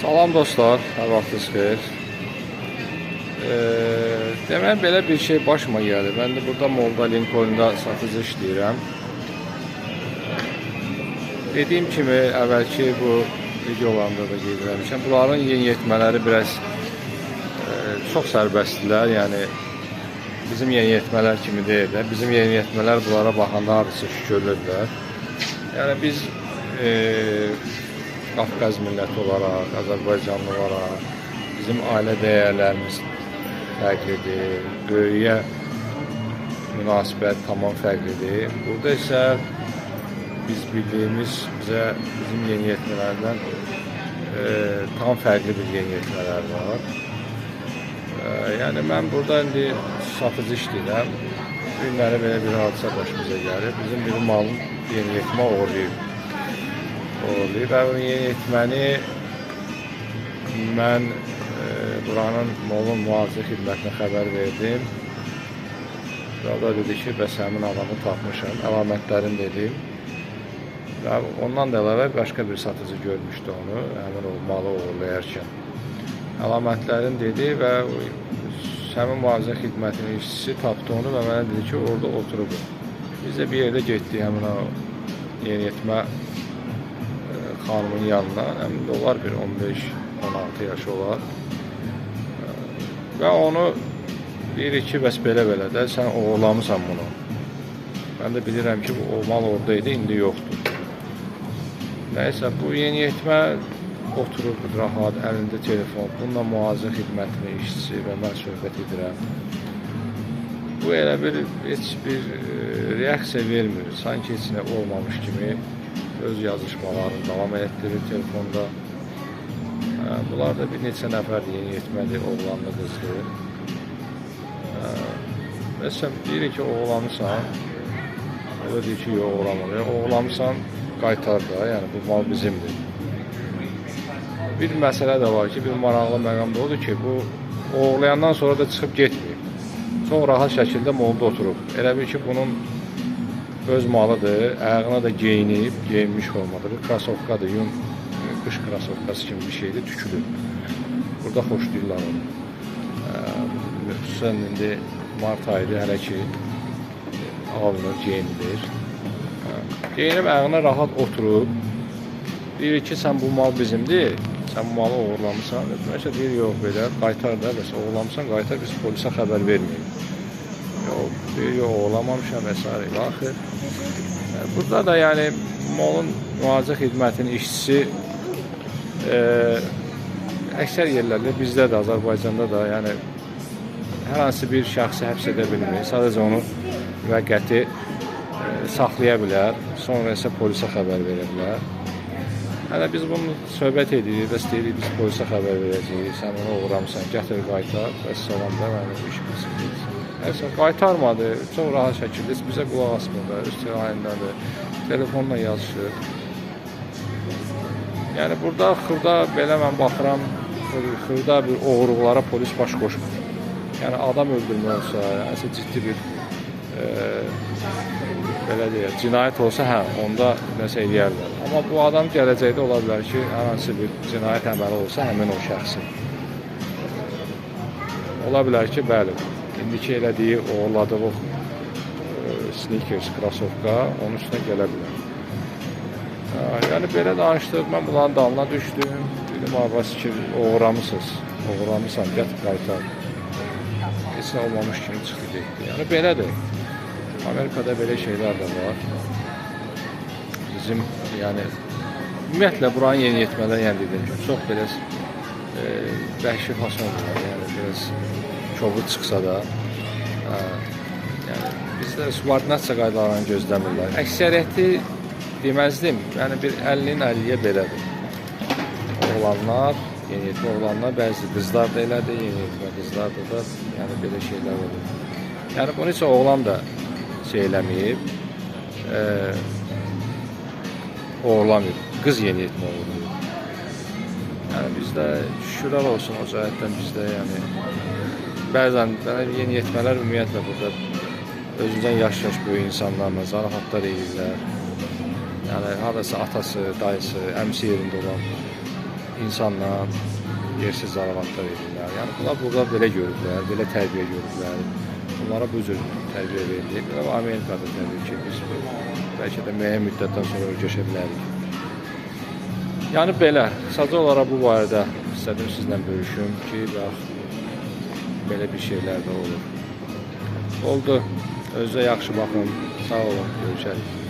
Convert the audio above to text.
Salam dostlar, hər vaxtınız xeyir. Demək belə bir şey başıma gəldi. Mən də burada Molda Lincoln'da satıcı işləyirəm. Dediyim kimi əvvəlki bu videolarımda da qeyd etmişəm. Bunların yeniyetmələri biraz çox sərbəstdirlər. Yəni bizim yeniyetmələr kimi deyirlər. Bizim yeniyetmələr bunlara baxanda hardasa şükürlüdürlər. Yəni biz Qafqaz milləti olaraq, Azərbaycanlı olaraq bizim ailə dəyərlərimiz fərqlidir, böyüyə münasibət tamam fərqlidir. Burada isə biz bildiyimiz bizim yeniyetmələrdən tam fərqli bir yeniyetmələr var. Yəni mən burada indi satıcı işləyirəm. Günləri belə bir hadisə başımıza gəlir. Bizim bir malın yeniyetmə uğurlayıb. Və o yeniyetməni mən buranın molun mühafizə xidmətinə xəbər verdim. Və o da dedi ki, bəs həmin adamı tapmışam, əlamətlərini dedim. Və ondan da əlavə başqa bir satıcı görmüşdü onu, həmin o malı uğurlayarkən. Əlamətlərini dedi və həmin mühafizə xidmətinin işçisi tapdı onu və mənə dedi ki, orada oturub. Biz də bir yerdə getdik həmin o yeniyetmə xanımın yanına, həmin də olar bir 15-16 yaşı olar. Və onu deyirik ki, bəs belə-belə də sən oğurlamısan bunu. Mən də bilirəm ki, o mal oradaydı, indi yoxdur. Nəysə, bu yeniyetmə oturub rahat, əlində telefon, bununla mühafizə xidmətinin işçisi və mən söhbət edirəm. Bu elə bir, heç bir reaksiya vermir, sanki heç nə olmamış kimi öz yazışmalarını davam etdirir telefonda. Bunlar da bir neçə nəfər yeniyetmədir, oğlanlı qızdır. Məsələn, deyirik ki, oğlanısan, o da deyir ki, yox, oğlamır. Oğlamısan, qaytar da, yəni bu mal bizimdir. Bir məsələ də var ki, bir maraqlı məqam da odur ki, bu oğlayandan sonra da çıxıb getməyib. Çox rahat şəkildə molda oturub. Elə bir ki, bunun öz malıdır, ayağına da geyinmiş olmadı. Bu krasovkadır, qış krasovkası kimi bir şeydir, tükülür. Burada xoşlayırlar onu. Xüsusən indi mart ayıdır, hələ ki alınır, geyinilir. Geyinib ayağına rahat oturub, deyir ki, sən bu mal bizimdir, sən bu malı uğurlamısan. Məsələn, deyir, yox belə, qaytar da, bəs uğurlamısan, qaytar, biz polisə xəbər verməyik. Yox, oğlamamışam və s. Baxır. Burada da yəni molun mühafizə xidmətinin işçisi əksər yerlərdə, bizdə də, Azərbaycanda da yəni hər hansı bir şəxsi həbs edə bilmir. Sadəcə onu müvəqqəti saxlaya bilər, sonra isə polisə xəbər verə bilər. Hələ biz bunu söhbət edirik, bəs deyirik, biz polisə xəbər verəcəyik, sən onu uğramısan, gətir qaytar, bəs salanda mənim bu iş bilsin. Qaytarmadı, çox rahat şəkildə bizə qulaq asmır da, öz ayındadır, telefonla yazışır. Yəni burada xırda belə mən baxıram, xırda bir oğurluqlara polis baş qoşmur. Yəni adam öldürmə olsa, yəni ciddi bir belə deyək, cinayət olsa, hə, onda nəsə eləyərlər. Amma bu adam gələcəkdə ola bilər ki, hər hansı bir cinayət əməli olsa, həmin o şəxsin. Ola bilər ki, bəli, indiki elədiyi, oğurladığı sneakers, krasovka onun üstünə gələ bilər. Yəni, belə danışdıq, mən bunların dalına düşdüm. Dedim, abası ki, oğurlamısan, gətir qaytar. Heç nə olmamış kimi çıxdı getdi. Yəni, belədir. Amerikada belə şeylər də var. Bizim, yəni, ümumiyyətlə, buranın yeniyetmələr, yəni dediyim kimi, çox belə vəhşi fasondur, yəni, biraz kobud çıxsa da, yəni, bizdə subordinasiya qaydalarını gözləmirlər. Əksəriyyəti deməzdim, yəni bir 50-nin 50-yə belədir. Oğlanlar, yeniyetmə oğlanlar, bəzi qızlar da elədir, yeniyetmə qızlar da yəni belə şeylər olur. Yəni bunu isə oğlan da şey eləməyib, oğurlamayıb, qız yeniyetmə oğurlayıb. Yəni bizdə şükürlər olsun o cəhətdən bizdə, yəni bəzən yeniyetmələr ümumiyyətlə burada özündən yaş böyük insanlarla zarafatlar edirlər. Yəni, haradasa atası, dayısı, əmsi yerində olan insanlar yersiz zarafatlar edirlər. Yəni bunlar burada belə görüblər, belə tərbiyə görüblər. Bunlara bu cür tərbiyə verilir. Amerikada təbii ki, biz bəlkə də müəyyən müddətdən sonra öyrəşə bilərik. Yəni belə, qısaca olaraq bu barədə istədim sizlə bölüşüm ki, bax, belə bir şeylər də olur. Oldu. Özünüzə yaxşı baxın. Sağ olun. Görüşərik.